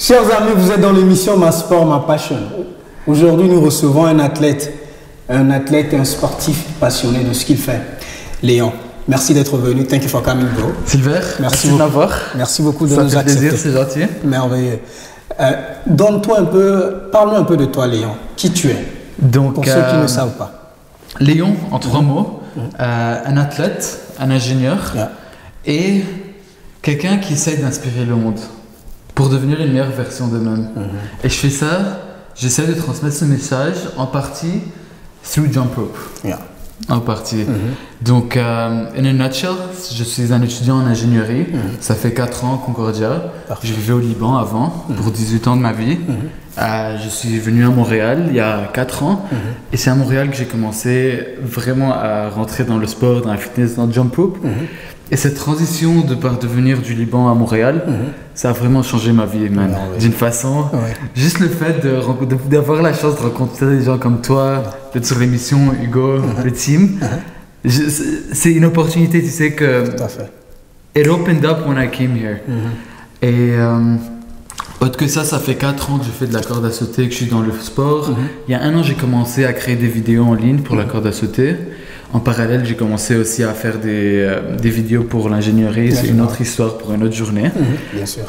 Chers amis, vous êtes dans l'émission Ma Sport, Ma Passion. Aujourd'hui, nous recevons un athlète et un sportif passionné de ce qu'il fait. Léon, merci d'être venu. Thank you for coming, bro. Silver, merci de m'avoir. Merci beaucoup de Ça nous fait accepter. plaisir, c'est gentil. Merveilleux. Donne-toi un peu, parle-nous un peu de toi, Léon. Qui tu es? Donc, pour ceux qui ne savent pas. Léon, en trois mots, un athlète, un ingénieur et quelqu'un qui essaye d'inspirer le monde pour devenir une meilleure version d'eux-mêmes. Et je fais ça, j'essaie de transmettre ce message en partie through jump rope. En partie. Donc, in a nutshell, je suis un étudiant en ingénierie. Ça fait 4 ans à Concordia. Je vivais au Liban avant, pour 18 ans de ma vie. Je suis venu à Montréal il y a 4 ans. Et c'est à Montréal que j'ai commencé vraiment à rentrer dans le sport, dans la fitness, dans le jump rope. Et cette transition de venir du Liban à Montréal, ça a vraiment changé ma vie, man. D'une façon, juste le fait d'avoir la chance de rencontrer des gens comme toi, d'être sur l'émission Hugo, le team, c'est une opportunité, tu sais que... Tout à fait. It opened up when I came here. Et autre que ça fait 4 ans que je fais de la corde à sauter, que je suis dans le sport. Il y a 1 an, j'ai commencé à créer des vidéos en ligne pour la corde à sauter. En parallèle, j'ai commencé aussi à faire des vidéos pour l'ingénierie. C'est une autre histoire pour une autre journée. Bien sûr.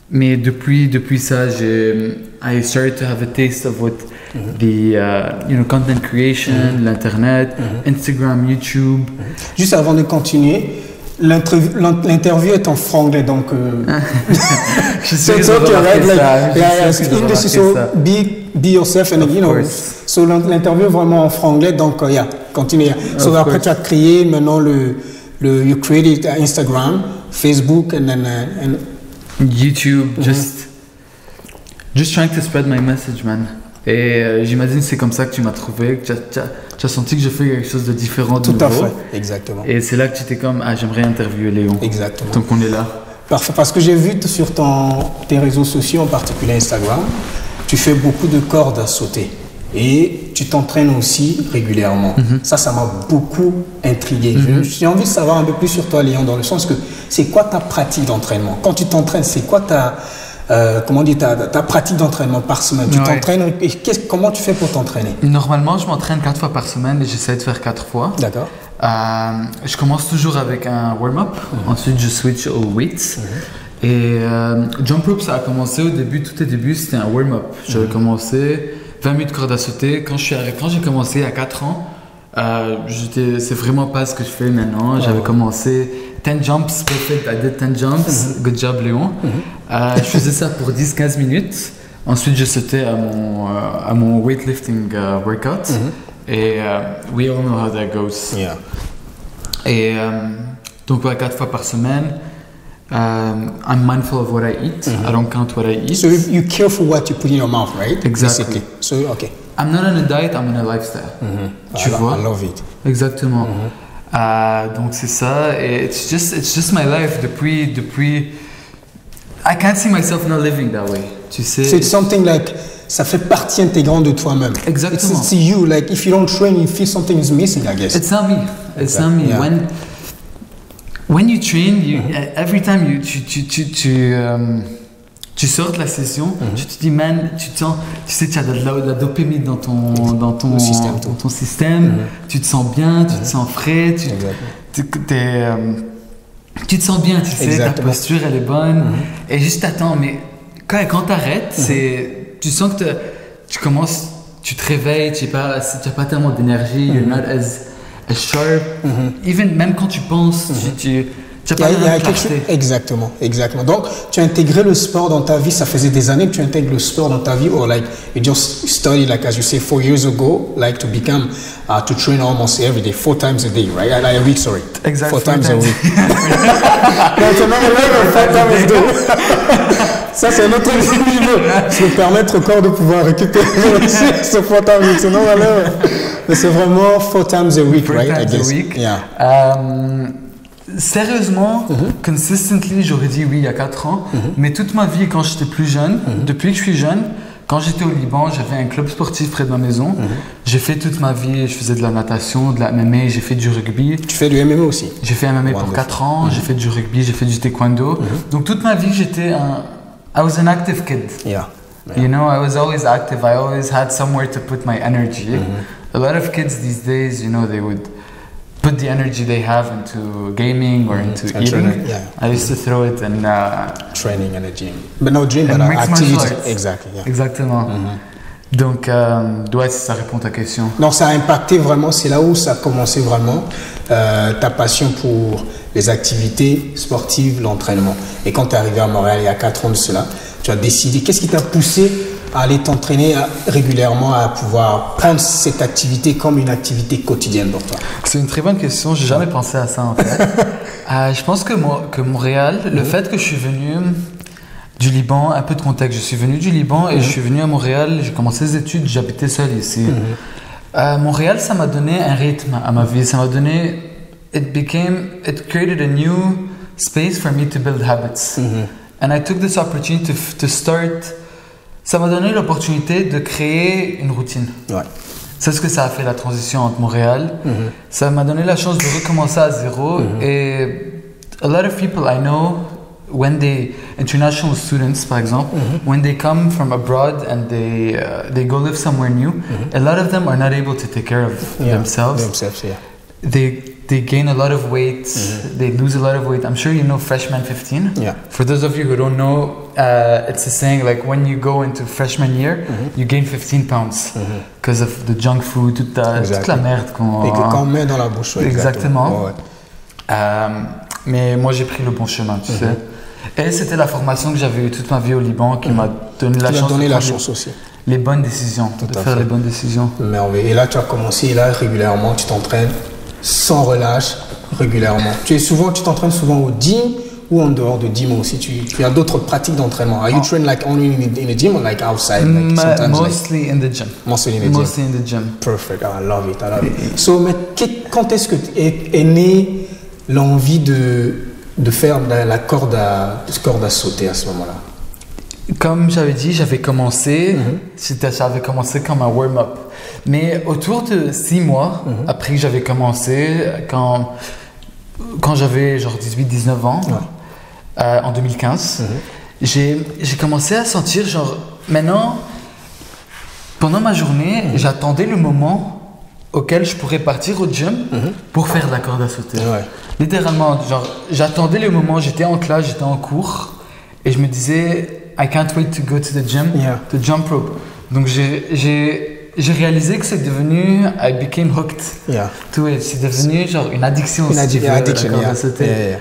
Mais depuis ça, I started to have a taste of what the content creation, l'internet, Instagram, YouTube. Juste avant de continuer, l'interview est en franglais, donc je suis be yourself and so l'interview est vraiment en franglais, donc continue. So après tu as créé maintenant you created Instagram, Facebook and YouTube, just trying to spread my message, man. Et j'imagine que c'est comme ça que tu m'as trouvé, que tu as senti que je fais quelque chose de différent, de nouveau. Tout à fait, exactement. Et c'est là que tu étais comme, j'aimerais interviewer Léon. Exactement. Donc on est là. Parfait, parce que j'ai vu sur tes réseaux sociaux, en particulier Instagram, tu fais beaucoup de cordes à sauter. Et tu t'entraînes aussi régulièrement. Ça m'a beaucoup intrigué. J'ai envie de savoir un peu plus sur toi, Léon, dans le sens que c'est quoi ta pratique d'entraînement? Quand tu t'entraînes, c'est quoi ta pratique d'entraînement par semaine? Tu t'entraînes et comment tu fais pour t'entraîner? Normalement, je m'entraîne 4 fois par semaine et j'essaie de faire 4 fois. D'accord. Je commence toujours avec un warm-up. Ensuite, je switch aux weights. Et jump rope, ça a commencé au début, tout au début, c'était un warm-up. J'avais commencé 20 minutes de corde à sauter. Quand j'ai commencé à 4 ans, c'est vraiment pas ce que je fais maintenant. J'avais commencé 10 jumps, perfect, I did 10 jumps, good job Léon. Je faisais ça pour 10-15 minutes. Ensuite, je sautais à mon weightlifting workout. Et we all know how that goes. Et donc 4 fois par semaine. I'm mindful of what I eat. I don't count what I eat. So you're careful what you put in your mouth, right? Exactly. Basically. So, okay. I'm not on a diet, I'm on a lifestyle. Tu vois? I love it. Exactement. Donc c'est ça. Et it's just my life. Depuis, I can't see myself not living that way. Tu sais? So it's something like, ça fait partie intégrante de toi-même. Exactement. It's you. Like if you don't train, you feel something is missing, I guess. It's not me. It's not me. When you train, every time tu sors de la session, tu te dis, man, tu sais, tu as de la dopamine dans ton système, tu te sens bien, tu te sens frais, tu te sens bien, tu sais, ta posture elle est bonne, et juste t'attends, mais quand t'arrêtes, tu sens que tu te réveilles, tu n'as pas tellement d'énergie, you're not as sharp, même quand tu penses, tu n'as pas de clarté. Exactement. Donc, tu as intégré le sport dans ta vie, ça faisait des années que tu intègres le sport dans ta vie, or like you just studied, like as you say, 4 years ago, like to become, to train almost every day, 4 times a day, right? A week, sorry. Exactly. 4 times a week. Maintenant, 4 times a day. Ça, c'est notre niveau. Je vais permettre au corps de pouvoir récupérer aussi ce 4 times a week. Sinon, mais c'est vraiment 4 times a week, right? 4 times a week. Sérieusement, consistently, j'aurais dit oui il y a 4 ans, mais toute ma vie, quand j'étais plus jeune, depuis que je suis jeune, quand j'étais au Liban, j'avais un club sportif près de ma maison. J'ai fait toute ma vie, je faisais de la natation, de la MMA, j'ai fait du rugby. Tu fais du MMA aussi? J'ai fait MMA pour 4 ans, j'ai fait du rugby, j'ai fait du taekwondo. Donc toute ma vie, j'étais I was an active kid. Yeah. You know, I was always active. I always had somewhere to put my energy. A lot of kids these days, you know, they would put the energy they have into gaming or into eating. Yeah. I used to throw it in training and a gym. But no gym, but mixed activity. martial arts. Exactly. Yeah. Exactement. Donc, ouais, si ça répond à ta question. Non, ça a impacté vraiment, c'est là où ça a commencé vraiment ta passion pour les activités sportives, l'entraînement. Et quand tu es arrivé à Montréal il y a 4 ans de cela, tu as décidé, qu'est-ce qui t'a poussé à aller t'entraîner régulièrement, à pouvoir prendre cette activité comme une activité quotidienne pour toi? C'est une très bonne question, j'ai jamais pensé à ça en fait. Je pense que Montréal, le fait que je suis venu du Liban, un peu de contexte, je suis venu du Liban et je suis venu à Montréal, j'ai commencé les études, j'habitais seul ici. Montréal, ça m'a donné un rythme à ma vie, ça m'a donné, it created a new space for me to build habits. And I took this opportunity to start. Ça m'a donné l'opportunité de créer une routine. Ouais. C'est ce que ça a fait la transition entre Montréal. Ça m'a donné la chance de recommencer à zéro. Et a lot of people I know, international students par exemple, when they come from abroad and they go live somewhere new, a lot of them are not able to take care of themselves. They gain a lot of weight, they lose a lot of weight. I'm sure you know Freshman 15. Yeah. For those of you who don't know, it's a saying like when you go into freshman year, you gain 15 pounds because of the junk food, toute la merde qu'on... Et qu'on met dans la bouche. Exactement. Mais moi j'ai pris le bon chemin, tu sais. Et c'était la formation que j'avais eue toute ma vie au Liban qui m'a donné la chance de prendre les bonnes décisions, de faire les bonnes décisions. Merveilleux. Et là tu as commencé, et là régulièrement tu t'entraînes sans relâche, régulièrement. Tu t'entraînes souvent au gym ou en dehors de gym aussi? Tu as d'autres pratiques d'entraînement. Are you train like only in the gym or like outside? Like mostly in the gym. Mostly in the gym. Perfect. I love it. So, mais quand est-ce que est née l'envie de faire la corde à sauter à ce moment-là? Comme j'avais dit, j'avais commencé, ça avait commencé comme un warm-up. Mais autour de 6 mois après que j'avais commencé, quand j'avais genre 18-19 ans, en 2015, j'ai commencé à sentir genre, maintenant, pendant ma journée, j'attendais le moment auquel je pourrais partir au gym pour faire de la corde à sauter. Littéralement, genre, j'attendais le moment, j'étais en classe, j'étais en cours, et je me disais, I can't wait to go to the gym, to jump rope. Donc j'ai réalisé que c'est devenu, I became hooked to it. C'est devenu genre une addiction. Une addiction, la corde à sauter.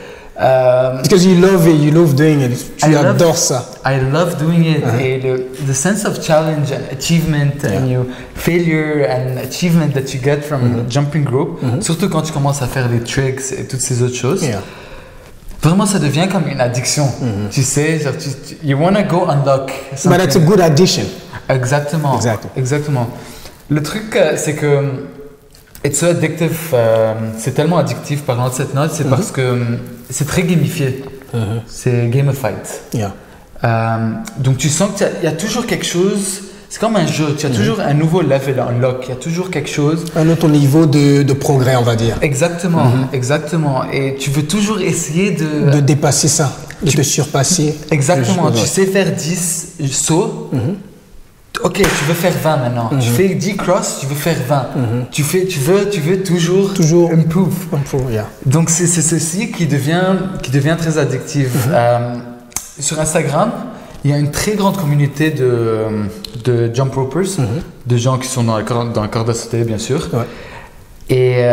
Because you love it, you love doing it. Tu adores ça. I love doing it. Et the sense of challenge and achievement and failure and achievement that you get from jumping rope, surtout quand tu commences à faire les tricks et toutes ces autres choses. Vraiment, ça devient comme une addiction. Tu sais, genre, you want to go unlock something. But it's a good addiction. Exactement. Le truc, c'est que it's so addictive, c'est tellement addictif, parlant de cette note, c'est parce que c'est très gamifié. C'est gamified. Donc tu sens qu'il y a toujours quelque chose, c'est comme un jeu, tu as toujours un nouveau level unlock, il y a toujours quelque chose. Un autre niveau de progrès, on va dire. Exactement, exactement. Et tu veux toujours essayer de dépasser ça, de te surpasser. Exactement, tu sais faire 10 sauts. Ok, tu veux faire 20 maintenant. Tu fais 10 crosses, tu veux faire 20. Tu veux toujours improve. Donc c'est ceci qui devient très addictif. Sur Instagram, il y a une très grande communauté de jump ropers, de gens qui sont dans la corde à sauter, bien sûr. Et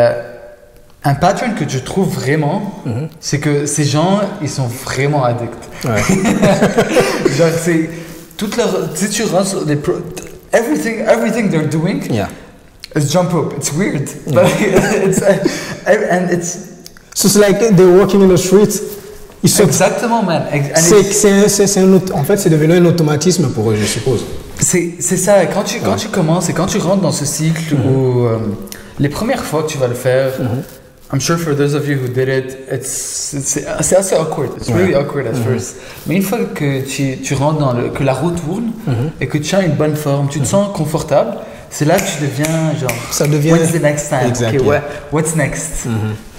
un pattern que je trouve vraiment, c'est que ces gens, ils sont vraiment addicts. Genre, c'est toute leur... Si tu rentres sur des... Everything they're doing is jump rope. It's weird. But So it's like they're walking in the streets. Exactement, man. En fait, c'est devenu un automatisme pour eux, je suppose. C'est ça. Quand tu commences et quand tu rentres dans ce cycle où les premières fois que tu vas le faire, I'm sure for those of you who did it, c'est assez awkward. It's really awkward at first. Mais une fois que tu rentres que la roue tourne et que tu as une bonne forme, tu te sens confortable, c'est là que tu deviens genre. Ça devient. What's the next time? Exactly. Okay, what's next?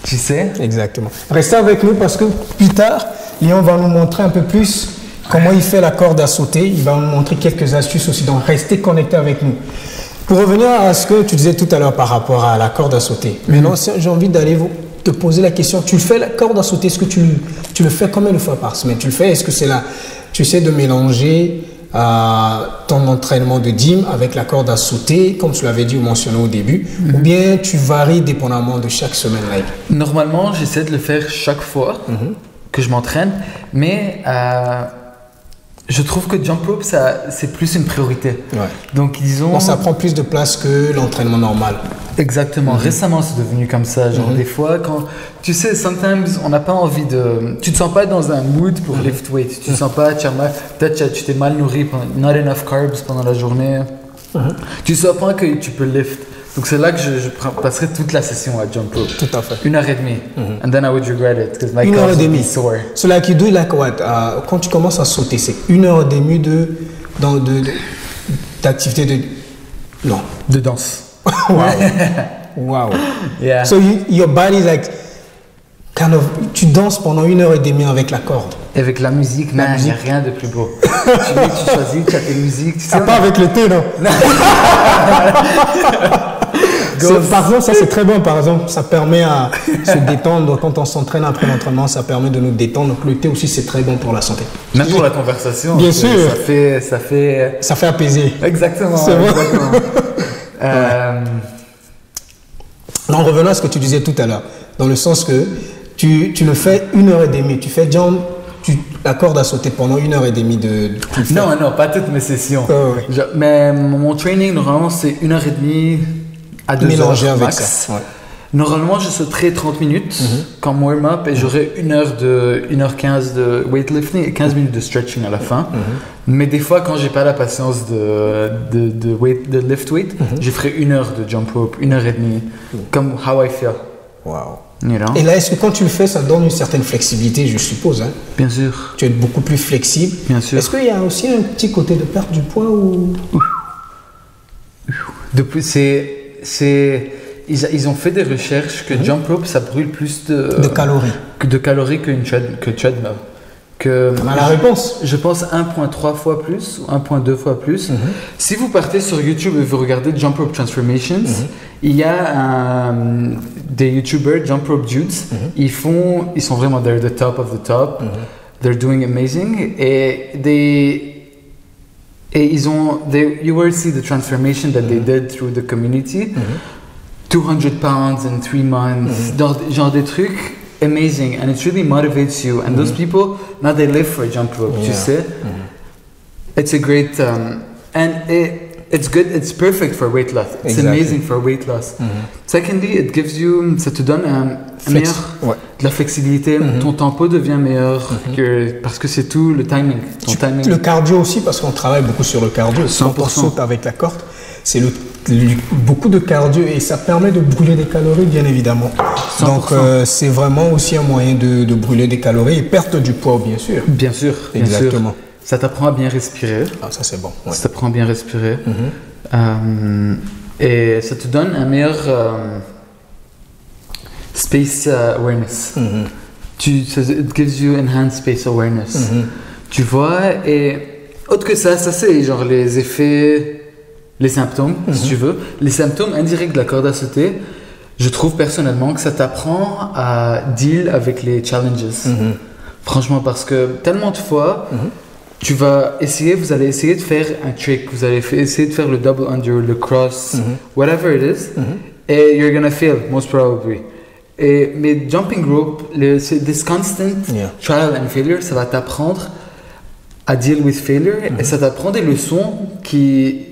Tu sais? Exactement. Restez avec nous parce que plus tard, Léon va nous montrer un peu plus comment il fait la corde à sauter. Il va nous montrer quelques astuces aussi. Donc, restez connectés avec nous. Pour revenir à ce que tu disais tout à l'heure par rapport à la corde à sauter. Maintenant, j'ai envie d'aller te poser la question. Tu fais la corde à sauter, est-ce que tu le fais combien de fois par semaine? Tu le fais, est-ce que c'est là, tu essaies de mélanger ton entraînement de gym avec la corde à sauter, comme tu l'avais dit ou mentionné au début, ou bien tu varies dépendamment de chaque semaine live? Normalement, j'essaie de le faire chaque fois que je m'entraîne, mais je trouve que jump rope, c'est plus une priorité. Ouais. Donc, disons... Bon, ça prend plus de place que l'entraînement normal. Exactement. Récemment, c'est devenu comme ça. Genre, des fois, quand... Tu sais, sometimes, on n'a pas envie de... Tu te sens pas dans un mood pour lift weight. Tu te sens pas... Peut-être tu t'es mal nourri, not enough carbs pendant la journée. Tu sens pas que tu peux lift. Donc, c'est là que je passerai toute la session à jump rope. Tout à fait. 1h30. And then I would regret it, because my calves would be sore. So, like you do like what? Quand tu commences à sauter, c'est 1h30 d'activité de... Non. De danse. Wow. Wow. Yeah. So your body is like kind of, tu danses pendant 1h30 avec la corde. Avec la musique, il n'y a rien de plus beau. tu choisis, tu as tes musiques. Tu sais, pas avec le thé, non? Par exemple, ça c'est très bon. Par exemple, ça permet à se détendre. Quand on s'entraîne après l'entraînement, ça permet de nous détendre. Donc le thé aussi, c'est très bon pour la santé. Même pour la conversation. Bien sûr. Ça fait apaiser. Exactement. C'est bon. Non, revenons à ce que tu disais tout à l'heure. Dans le sens que tu le fais 1h30. Tu fais jump, la corde à sauter pendant 1h30 de Non, pas toutes mes sessions. Oui. Mais mon training, normalement, c'est 1h30 à 2h. Mélangé avec max. ça. Ouais. Normalement, je sauterai 30 minutes comme warm-up et j'aurai 1h15 de weightlifting et 15 minutes de stretching à la fin. Mais des fois, quand j'ai pas la patience de lift weight, je ferai 1 heure de jump rope, 1h30, comme how I feel. Wow. You know? Et là, est-ce que quand tu le fais, ça donne une certaine flexibilité, je suppose, hein? Bien sûr. Tu es beaucoup plus flexible. Bien sûr. Est-ce qu'il y a aussi un petit côté de perte du poids ou... Ils ont fait des recherches que jump rope, ça brûle plus de calories que treadmill. On a la réponse. Je pense 1.3 fois plus ou 1.2 fois plus. Si vous partez sur YouTube et vous regardez Jump Rope Transformations, il y a des YouTubers, Jump Rope Dudes, ils sont vraiment they're the top of the top. They're doing amazing. You will see the transformation that they did through the community. 200 pounds in 3 months. Genre des trucs amazing, and it really motivates you. And those people, now they live for jump rope, tu sais. It's a great, and it's good, it's perfect for weight loss. It's amazing for weight loss. Secondly, it gives you, ça te donne de la flexibilité. Ton tempo devient meilleur parce que c'est tout le timing. Timing. Le cardio aussi, parce qu'on travaille beaucoup sur le cardio. 100%. Quand on saute avec la corde, c'est beaucoup de cardio et ça permet de brûler des calories, bien évidemment. 100%. Donc c'est vraiment aussi un moyen de brûler des calories et perte du poids, bien sûr. Bien sûr. Exactement. Bien sûr. Ça t'apprend à bien respirer. Ah, ça c'est bon. Ouais. Ça t'apprend à bien respirer. Et ça te donne un meilleur space awareness. It gives you enhanced space awareness. Tu vois, et autre que ça c'est genre les effets... Les symptômes, si tu veux. Les symptômes indirects de la corde à sauter, je trouve personnellement que ça t'apprend à deal avec les challenges. Franchement, parce que tellement de fois, vous allez essayer de faire un trick, vous allez essayer de faire le double under, le cross, whatever it is, et you're gonna fail, most probably. Mais jumping rope, this constant trial and failure, ça va t'apprendre à deal with failure, et ça t'apprend des leçons qui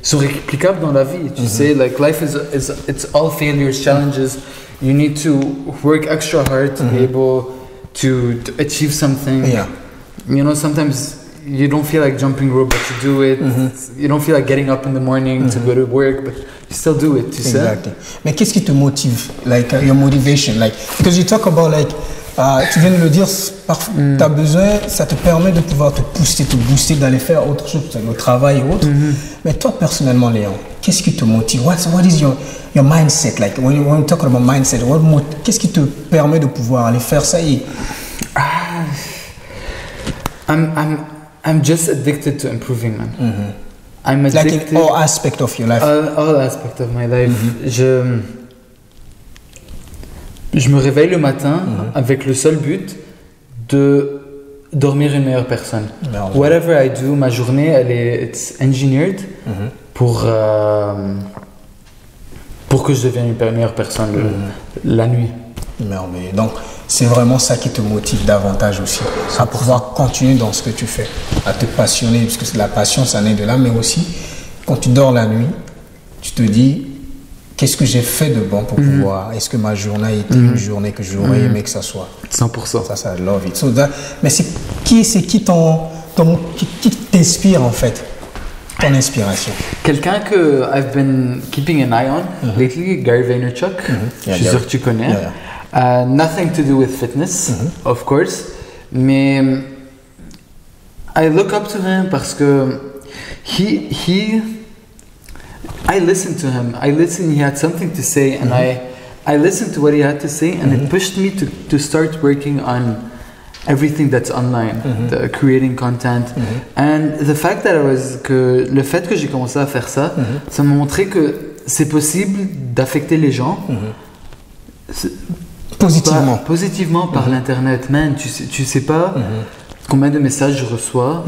sont réplicables dans la vie. Tu sais, like life it's all failures, challenges. You need to work extra hard to be able to achieve something. You know, sometimes you don't feel like jumping rope, but you do it. You don't feel like getting up in the morning to go to work, but you still do it. Tu sais? Mais qu'est-ce qui te motive? Like your motivation, like because you talk about like tu viens de le dire, tu as besoin, ça te permet de pouvoir te booster, d'aller faire autre chose, le travail et autres. Mais toi, personnellement, Léon, qu'est-ce qui te motive? What is your mindset? Like, when you talk about mindset, qu'est-ce qui te permet de pouvoir aller faire ça I'm just addicted to improving, man. I'm Like addicted. in all aspects of your life. All aspects of my life. Je me réveille le matin avec le seul but de dormir une meilleure personne. Merveilleux. Whatever I do, ma journée, it's engineered pour que je devienne une meilleure personne la nuit. Merveilleux. Donc, c'est vraiment ça qui te motive davantage aussi, à pouvoir continuer dans ce que tu fais, à te passionner, parce que la passion, ça naît de là, mais aussi, quand tu dors la nuit, tu te dis, qu'est-ce que j'ai fait de bon pour pouvoir, est-ce que ma journée a été une journée que j'aurais aimé que ça soit. 100%. Ça, I love it. So mais qui t'inspire en fait, ton inspiration? Quelqu'un que I've been keeping an eye on lately, Gary Vaynerchuk. Je suis sûr que tu connais. Nothing to do with fitness, of course, mais I look up to him parce que I listened to him. He had something to say, and I listened to what he had to say, and it pushed me to start working on everything that's online, creating content. And the fact that le fait que j'ai commencé à faire ça, ça m'a montré que c'est possible d'affecter les gens. Positivement par l'internet. Man, tu sais pas combien de messages je reçois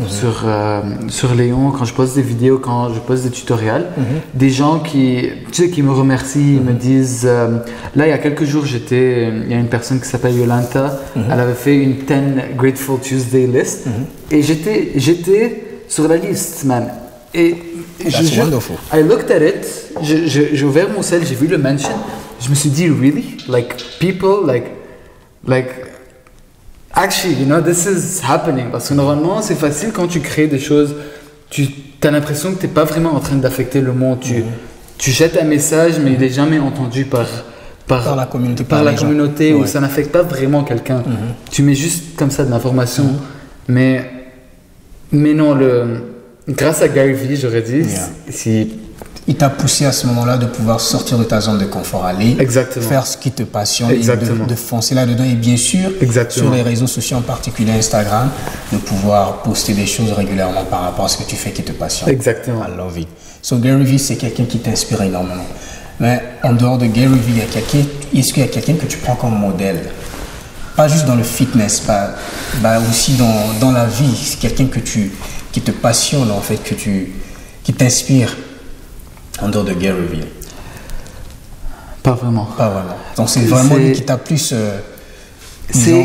sur Léon quand je poste des vidéos, quand je poste des tutoriels. Des gens qui me remercient, ils me disent là il y a quelques jours il y a une personne qui s'appelle Yolanta, elle avait fait une 10 Grateful Tuesday list et j'étais sur la liste, man. Et I looked at it, j'ai ouvert mon cell, j'ai vu le mention, je me suis dit really, like people like actually, you know, this is happening. Parce que normalement, c'est facile quand tu crées des choses, tu as l'impression que tu n'es pas vraiment en train d'affecter le monde. Tu jettes un message, mais il n'est jamais entendu par la communauté, ou ça n'affecte pas vraiment quelqu'un. Tu mets juste comme ça de l'information. Mais non, grâce à Gary Vee, j'aurais dit, il t'a poussé à ce moment-là de pouvoir sortir de ta zone de confort, aller faire ce qui te passionne et de foncer là-dedans. Et bien sûr, sur les réseaux sociaux, en particulier Instagram, de pouvoir poster des choses régulièrement par rapport à ce que tu fais qui te passionne. Exactement. I love it. So Gary Vee, c'est quelqu'un qui t'inspire énormément. Mais en dehors de Gary Vee, est-ce qu'il y a quelqu'un que tu prends comme modèle? Pas juste dans le fitness, aussi dans la vie. C'est quelqu'un qui te passionne, en fait, qui t'inspire. En dehors de Gary Vee? Pas vraiment. Donc c'est vraiment lui qui t'a plus...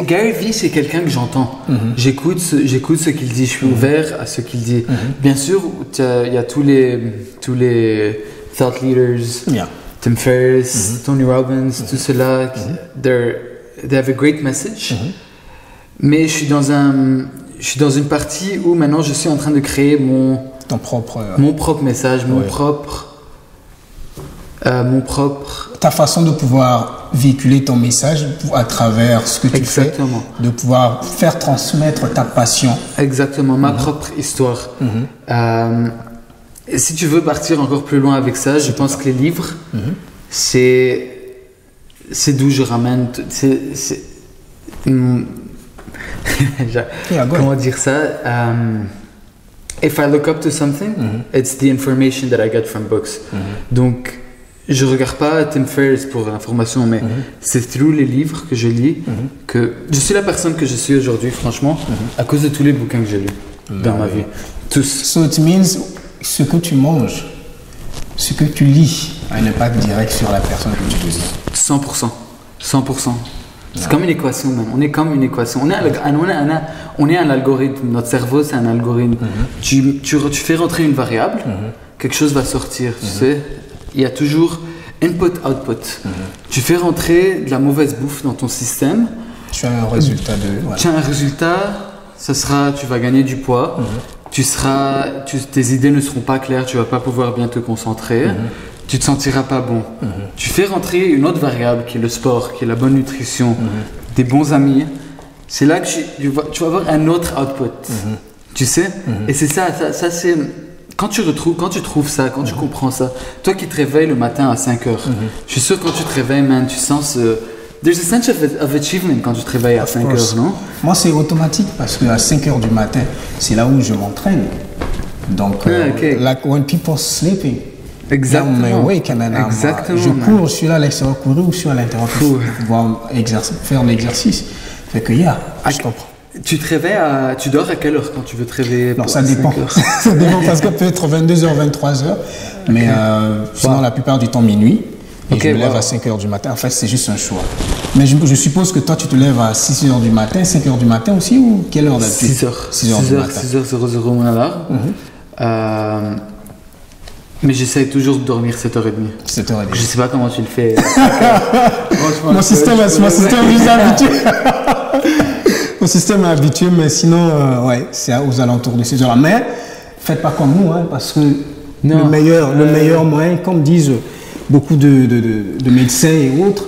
Gary Vee, c'est quelqu'un que j'entends. J'écoute ce qu'il dit, je suis ouvert à ce qu'il dit. Bien sûr, il y a tous les thought leaders, Tim Ferriss, Tony Robbins, tout cela, they have a great message. Mais je suis dans une partie où maintenant je suis en train de créer mon propre message, ta façon de pouvoir véhiculer ton message à travers ce que tu fais, de pouvoir faire transmettre ta passion. Exactement, ma propre histoire. Et si tu veux partir encore plus loin avec ça, je pense que les livres, c'est d'où je ramène. Comment dire ça? If I look up to something, it's the information that I get from books. Donc, je regarde pas Tim Ferriss pour l'information, mais c'est through les livres que je lis que je suis la personne que je suis aujourd'hui, franchement, à cause de tous les bouquins que j'ai lus dans ma vie. Tous. So it means ce que tu manges, ce que tu lis, a un impact direct sur la personne que tu deviens. 100%. C'est comme une équation, man. On est comme une équation. On est un algorithme. Notre cerveau, c'est un algorithme. Tu fais rentrer une variable, quelque chose va sortir. Tu sais, il y a toujours input-output. Tu fais rentrer de la mauvaise bouffe dans ton système. Tu as un résultat Tu as un résultat, tu vas gagner du poids. Tes idées ne seront pas claires, tu vas pas pouvoir bien te concentrer. Tu te sentiras pas bon. Tu fais rentrer une autre variable qui est le sport, qui est la bonne nutrition, des bons amis. C'est là que tu vas avoir un autre output. Tu sais? Et c'est ça c'est... Quand tu trouves ça, quand tu comprends ça, toi qui te réveilles le matin à 5 heures, je suis sûr que quand tu te réveilles, man, tu sens There's a sense of achievement quand tu te réveilles à 5 heures, non? Moi, c'est automatique parce qu'à 5 heures du matin, c'est là où je m'entraîne. Donc, like when people sleeping, exactement. I'm awake and then je cours, je suis là à l'extérieur courir ou je suis à l'intérieur pour pouvoir faire l'exercice. Fait que, je comprends. Tu te réveilles tu dors à quelle heure quand tu veux te réveiller? Non, ça dépend. Ça dépend parce que peut être 22h, 23h, mais sinon la plupart du temps minuit. Et je me lève à 5h du matin. En fait, c'est juste un choix. Mais je suppose que toi, tu te lèves à 6h du matin, 5h du matin aussi, ou quelle heure d'habitude? 6h du matin. 6h00 mon alarme. Mais j'essaie toujours de dormir 7h30. 7h30. Je sais pas comment tu le fais. Mon système est habitué. Mon système est habitué, mais sinon, c'est aux alentours de ces heures-là. Mais faites pas comme nous, parce que le meilleur moyen, comme disent beaucoup de médecins et autres,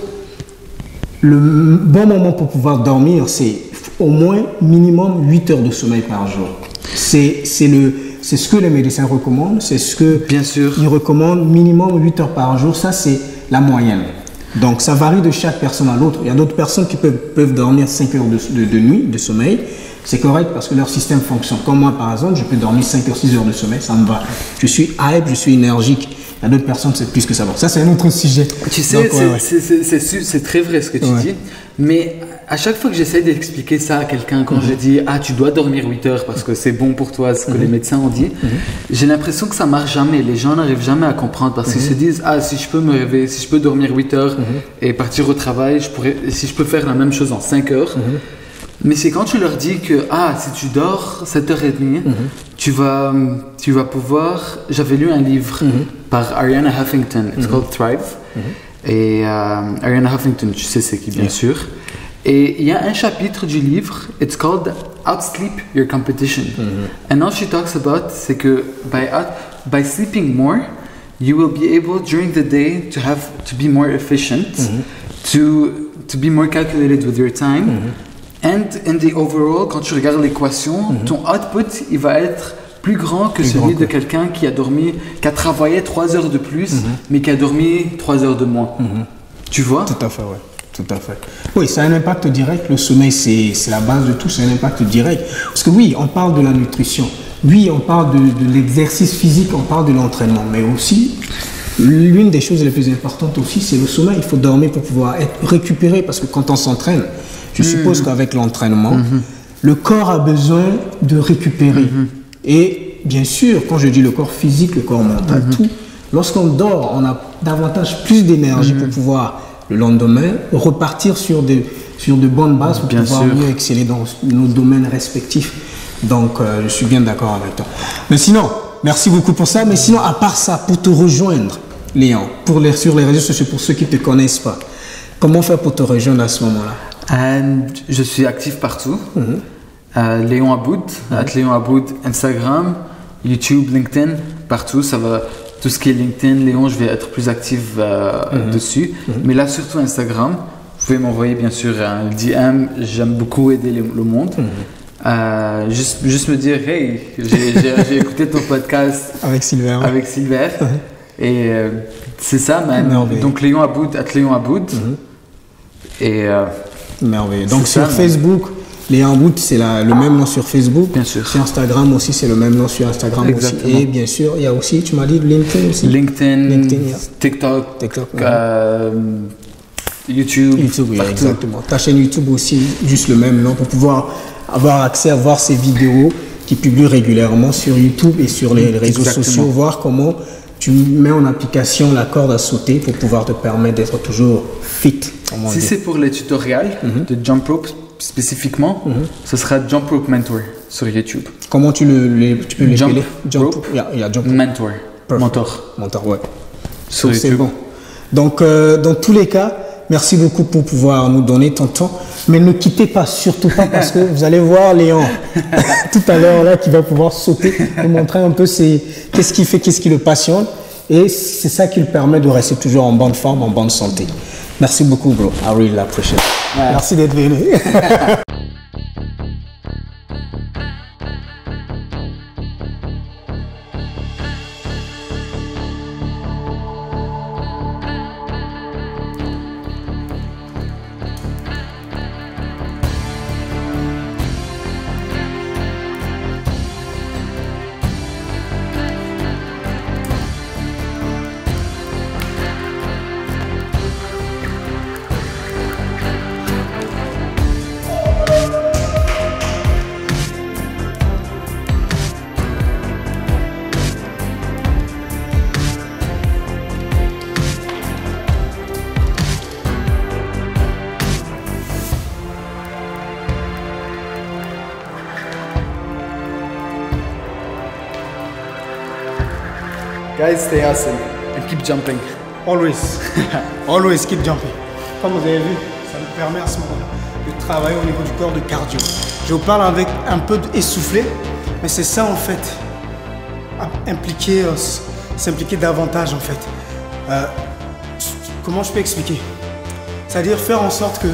le bon moment pour pouvoir dormir, c'est au moins minimum 8 heures de sommeil par jour. C'est ce que les médecins recommandent, c'est ce que ils recommandent, minimum 8 heures par jour. Ça, c'est la moyenne. Donc, ça varie de chaque personne à l'autre. Il y a d'autres personnes qui peuvent dormir 5 heures de nuit, de sommeil. C'est correct parce que leur système fonctionne. Comme moi, par exemple, je peux dormir 5 heures, 6 heures de sommeil, ça me va. Je suis hype, je suis énergique. Il y a d'autres personnes, c'est plus que ça va. Ça, c'est un autre sujet. Tu sais, c'est très vrai ce que tu dis. Mais à chaque fois que j'essaie d'expliquer ça à quelqu'un, quand je dis « Ah, tu dois dormir 8 heures parce que c'est bon pour toi, ce que les médecins ont dit j'ai l'impression que ça marche jamais. Les gens n'arrivent jamais à comprendre parce qu'ils se disent « Ah, si je peux me réveiller, si je peux dormir 8 heures et partir au travail, si je peux faire la même chose en 5 heures Mais c'est quand tu leur dis que si tu dors 7h30, tu vas pouvoir... J'avais lu un livre par Arianna Huffington, it's called Thrive. Et Arianna Huffington, tu sais c'est qui bien sûr. Et il y a un chapitre du livre, it's called Outsleep Your Competition. And all she talks about, c'est que by sleeping more, you will be able during the day to be more efficient, to be more calculated with your time. And in the overall, quand tu regardes l'équation, ton output, il va être plus grand que celui de quelqu'un qui a travaillé 3 heures de plus, mais qui a dormi 3 heures de moins. Tu vois? Tout à fait, oui. Tout à fait. Oui, ça a un impact direct. Le sommeil, c'est la base de tout. C'est un impact direct. Parce que oui, on parle de la nutrition. Oui, on parle de l'exercice physique, on parle de l'entraînement. Mais aussi, l'une des choses les plus importantes aussi, c'est le sommeil. Il faut dormir pour pouvoir être récupéré. Parce que quand on s'entraîne, je suppose qu'avec l'entraînement, le corps a besoin de récupérer. Et bien sûr, quand je dis le corps physique, le corps mental, tout, lorsqu'on dort, on a davantage plus d'énergie pour pouvoir, le lendemain, repartir sur de bonnes bases pour pouvoir mieux exceller dans nos domaines respectifs. Donc, je suis bien d'accord avec toi. Mais sinon, merci beaucoup pour ça. Mais sinon, à part ça, pour te rejoindre, Léon, sur les réseaux sociaux, pour ceux qui ne te connaissent pas, comment faire pour te rejoindre à ce moment-là? Je suis actif partout. Léon Aboud, Léon Aboud, Instagram, YouTube, LinkedIn, partout. Ça va, tout ce qui est LinkedIn, Léon, je vais être plus actif dessus. Mais là, surtout Instagram. Vous pouvez m'envoyer bien sûr un DM. J'aime beaucoup aider le monde. Juste me dire, hey, j'ai écouté ton podcast avec Silver. Et c'est ça, man. Donc Léon Aboud, Léon Aboud. Et merveilleux. Donc sur Facebook, Léon Aboud, c'est le même nom sur Facebook. Bien sûr. Sur Instagram aussi, c'est le même nom sur Instagram. Exactement. Aussi. Et bien sûr, il y a aussi, tu m'as dit LinkedIn aussi. LinkedIn, TikTok, YouTube, oui, exactement. Ta chaîne YouTube aussi, juste le même nom pour pouvoir avoir accès à voir ces vidéos qui publient régulièrement sur YouTube et sur les réseaux sociaux, voir comment tu mets en application la corde à sauter pour pouvoir te permettre d'être toujours fit. Si c'est pour les tutoriels de jump rope spécifiquement, ce sera Jump Rope Mentor sur YouTube. Comment tu peux l'épeler? Jump Rope Mentor. Mentor, ouais. C'est bon. Donc, dans tous les cas, merci beaucoup pour pouvoir nous donner ton temps. Mais ne quittez pas, surtout pas, parce que vous allez voir Léon tout à l'heure là qui va pouvoir sauter, nous montrer un peu qu'est-ce qu'il fait, qu'est-ce qui le passionne. Et c'est ça qui lui permet de rester toujours en bonne forme, en bonne santé. Merci beaucoup, bro. I really appreciate it. Merci d'être venu. Guys, stay awesome. And keep jumping. Always. Always keep jumping. Comme vous avez vu, ça nous permet à ce moment-là de travailler au niveau du corps de cardio. Je vous parle avec un peu essoufflé, mais c'est ça en fait. S'impliquer davantage en fait. Comment je peux expliquer? C'est-à-dire faire en sorte que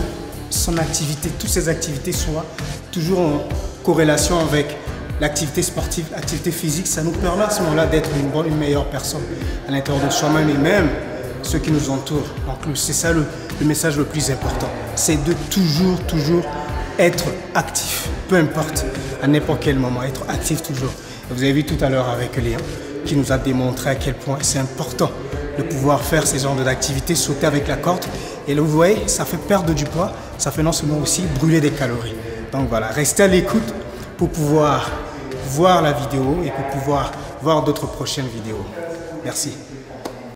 son activité, toutes ses activités soient toujours en corrélation avec l'activité sportive, l'activité physique. Ça nous permet à ce moment-là d'être une meilleure personne à l'intérieur de soi-même et même ceux qui nous entourent. Donc c'est ça le message le plus important. C'est de toujours être actif, peu importe, à n'importe quel moment, être actif toujours. Et vous avez vu tout à l'heure avec Léon qui nous a démontré à quel point c'est important de pouvoir faire ces genres d'activités, sauter avec la corde. Et là, vous voyez, ça fait perdre du poids, ça fait non seulement aussi brûler des calories. Donc voilà, restez à l'écoute pour pouvoir voir la vidéo et pour pouvoir voir d'autres prochaines vidéos. Merci.